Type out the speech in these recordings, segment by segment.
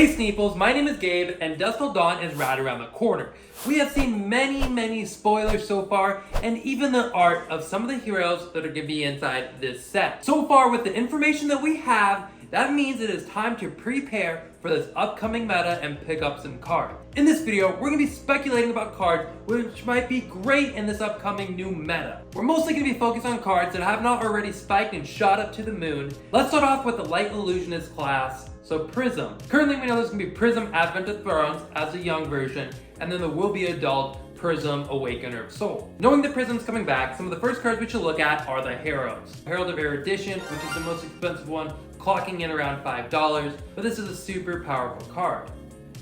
Hey Sneeples, my name is Gabe, and Dusk Till Dawn is right around the corner. We have seen many spoilers so far, and even the art of some of the heroes that are going to be inside this set. So far, with the information that we have, that means it is time to prepare for this upcoming meta and pick up some cards. In this video, we're going to be speculating about cards which might be great in this upcoming new meta. We're mostly going to be focused on cards that have not already spiked and shot up to the moon. Let's start off with the Light Illusionist class. So Prism. Currently we know there's going to be Prism Advent of Thrones as a young version, and then there will be adult Prism Awakener of Soul. Knowing that Prism's coming back, some of the first cards we should look at are the Heralds. Herald of Erudition, which is the most expensive one, clocking in around $5, but this is a super powerful card.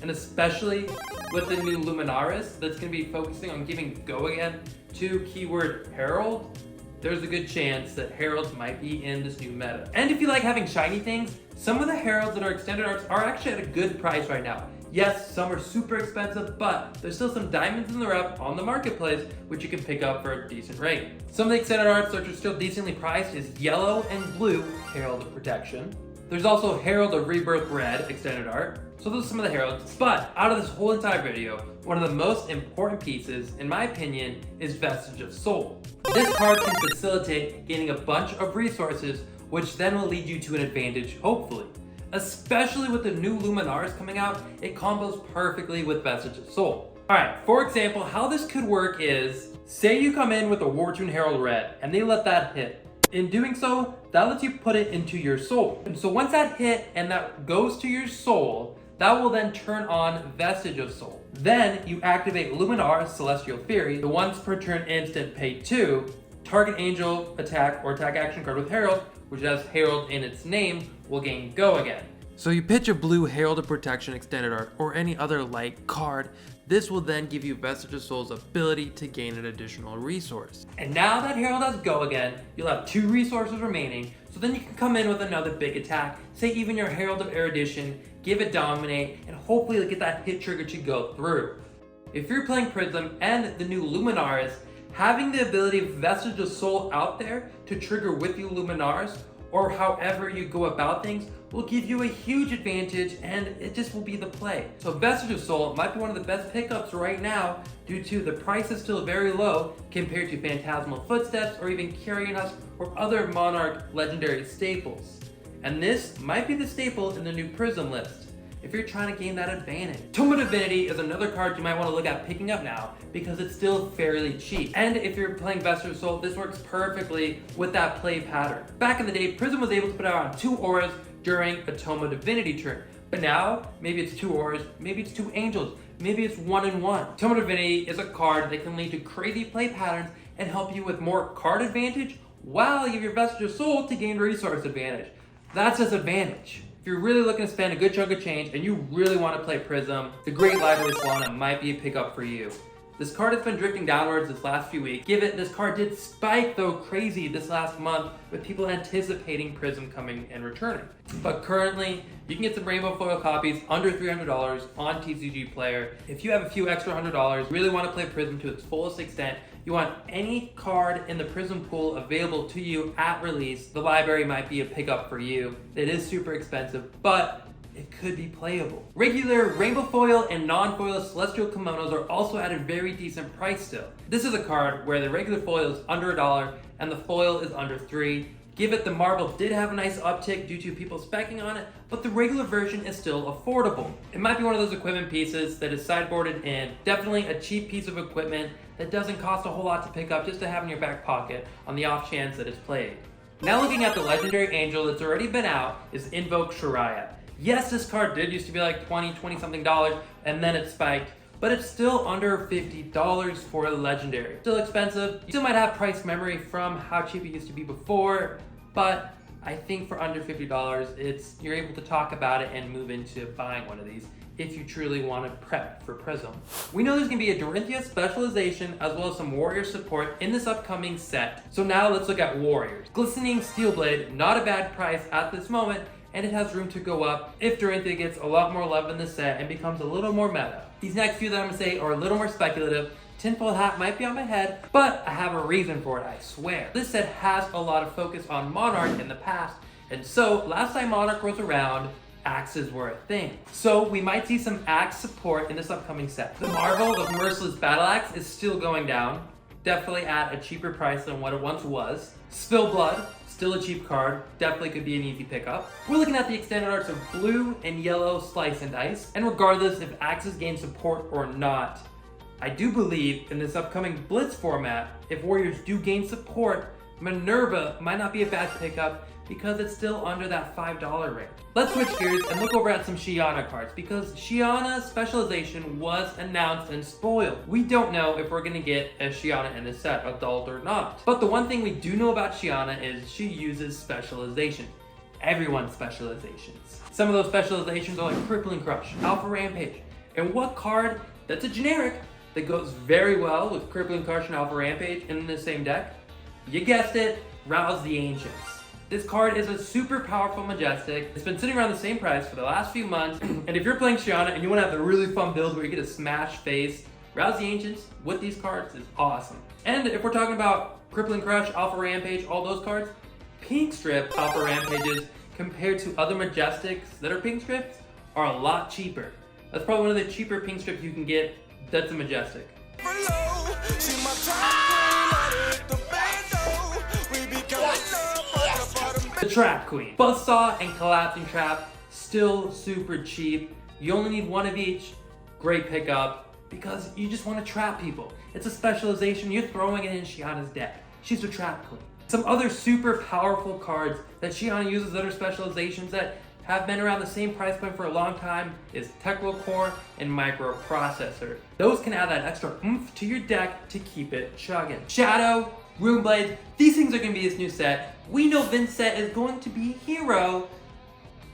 And especially with the new Luminaris that's going to be focusing on giving go again to keyword Herald, there's a good chance that Heralds might be in this new meta. And if you like having shiny things, some of the Heralds that are extended arts are actually at a good price right now. Yes, some are super expensive, but there's still some diamonds in the rough on the marketplace which you can pick up for a decent rate. Some of the extended arts that are still decently priced is Yellow and Blue Herald of Protection. There's also Herald of Rebirth Red extended art. So those are some of the heralds. But out of this whole entire video, one of the most important pieces, in my opinion, is Vestige of Soul. This card can facilitate gaining a bunch of resources, which then will lead you to an advantage, hopefully. Especially with the new Luminaris coming out, it combos perfectly with Vestige of Soul. Alright, for example, how this could work is, say you come in with a Wartune Herald Red, and they let that hit. In doing so, that lets you put it into your soul. And so once that hit and that goes to your soul, that will then turn on Vestige of Soul. Then you activate Luminaris Celestial Fury, the once per turn instant pay 2, target angel attack or attack action card with Herald, which has Herald in its name, will gain go again. So you pitch a blue Herald of Protection extended art or any other light card. This will then give you Vestige of Soul's ability to gain an additional resource. And now that Herald has go again, you'll have 2 resources remaining, so then you can come in with another big attack, say even your Herald of Erudition, give it Dominate, and hopefully get that hit trigger to go through. If you're playing Prism and the new Luminaris, having the ability of Vestige of Soul out there to trigger with you Luminaris, or however you go about things, will give you a huge advantage, and it just will be the play. So Vestige of Soul might be one of the best pickups right now due to the price is still very low compared to Phantasmal Footsteps or even Carrion Husk or other Monarch legendary staples. And this might be the staple in the new Prism list if you're trying to gain that advantage. Tome of Divinity is another card you might want to look at picking up now because it's still fairly cheap. And if you're playing Vestige of Soul, this works perfectly with that play pattern. Back in the day, Prism was able to put out 2 auras during a Tome of Divinity turn. But now, maybe it's 2 auras, maybe it's 2 angels, maybe it's 1 and 1. Tome of Divinity is a card that can lead to crazy play patterns and help you with more card advantage while you have your Vestige of Soul to gain resource advantage. That's its advantage. If you're really looking to spend a good chunk of change and you really want to play Prism, the Great Library Solana might be a pickup for you. This card has been drifting downwards this last few weeks. This card did spike though crazy this last month with people anticipating Prism coming and returning. But currently, you can get some rainbow foil copies under $300 on TCG Player. If you have a few extra $100, really want to play Prism to its fullest extent, you want any card in the Prism pool available to you at release, the library might be a pickup for you. It is super expensive, but it could be playable. Regular rainbow foil and non-foil celestial kimonos are also at a very decent price still. This is a card where the regular foil is under $1 and the foil is under $3. Give It the Marble did have a nice uptick due to people specking on it, but the regular version is still affordable. It might be one of those equipment pieces that is sideboarded in. Definitely a cheap piece of equipment that doesn't cost a whole lot to pick up just to have in your back pocket on the off chance that it's played. Now looking at the legendary angel that's already been out is Invoke Shariah. Yes, this card did used to be like $20 something, and then it spiked, but it's still under $50 for a legendary. Still expensive. You still might have price memory from how cheap it used to be before, but I think for under $50, you're able to talk about it and move into buying one of these if you truly want to prep for Prism. We know there's going to be a Dorinthia specialization as well as some warrior support in this upcoming set. So now let's look at warriors. Glistening Steelblade, not a bad price at this moment, and it has room to go up if Dorinthia gets a lot more love in the set and becomes a little more meta. These next few that I'm going to say are a little more speculative. Tinfoil hat might be on my head, but I have a reason for it, I swear. This set has a lot of focus on Monarch in the past, and so last time Monarch was around, axes were a thing. So we might see some axe support in this upcoming set. The Marvel, the Merciless Battle Axe, is still going down. Definitely at a cheaper price than what it once was. Spill Blood, still a cheap card, definitely could be an easy pickup. We're looking at the extended arts of blue and yellow Slice and Dice, and regardless if axes gain support or not, I do believe in this upcoming Blitz format, if warriors do gain support, Minerva might not be a bad pickup because it's still under that $5 range. Let's switch gears and look over at some Shiana cards because Shiana's specialization was announced and spoiled. We don't know if we're gonna get a Shiana in this set, adult or not. But the one thing we do know about Shiana is she uses specialization. Everyone's specializations. Some of those specializations are like Crippling Crush, Alpha Rampage, and what card that's a generic that goes very well with Crippling Crush and Alpha Rampage in the same deck? You guessed it, Rouse the Ancients. This card is a super powerful Majestic. It's been sitting around the same price for the last few months. And if you're playing Shiana and you want to have a really fun build where you get a smash face, Rouse the Ancients with these cards is awesome. And if we're talking about Crippling Crush, Alpha Rampage, all those cards, pink strip Alpha Rampages compared to other Majestics that are pink strips are a lot cheaper. That's probably one of the cheaper pink strips you can get that's a Majestic. The Trap Queen. Buzzsaw and Collapsing Trap, still super cheap. You only need one of each. Great pickup because you just want to trap people. It's a specialization. You're throwing it in Shiana's deck. She's a Trap Queen. Some other super powerful cards that Shiana uses that are specializations that have been around the same price point for a long time is Techno Core and Microprocessor. Those can add that extra oomph to your deck to keep it chugging. Shadow, Runeblade, these things are going to be this new set. We know Vincent is going to be a hero.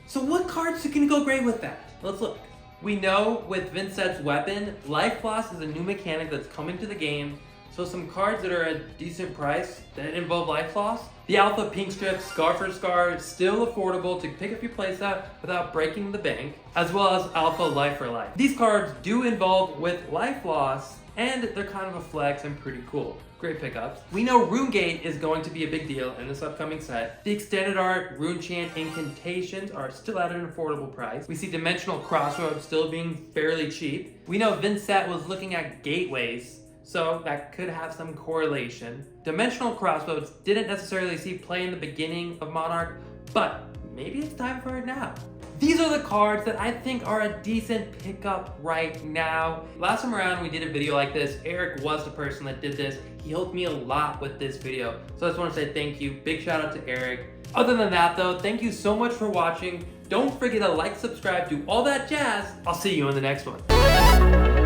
So what cards are going to go great with that? Let's look. We know with Vincent's weapon, Life Loss is a new mechanic that's coming to the game. So some cards that are at a decent price that involve Life Loss. The Alpha Pink Strip, Scar for Scar, still affordable to pick up your playset without breaking the bank, as well as Alpha Life for Life. These cards do involve with Life Loss, and they're kind of a flex and pretty cool. Great pickups. We know Runegate is going to be a big deal in this upcoming set. The extended art, Runechant Incantations are still at an affordable price. We see Dimensional Crossroads still being fairly cheap. We know Vincent was looking at gateways, so that could have some correlation. Dimensional Crossroads didn't necessarily see play in the beginning of Monarch, but maybe it's time for it now. These are the cards that I think are a decent pickup right now. Last time around we did a video like this. Eric was the person that did this. He helped me a lot with this video. So I just want to say thank you. Big shout out to Eric. Other than that though, thank you so much for watching. Don't forget to like, subscribe, do all that jazz. I'll see you in the next one.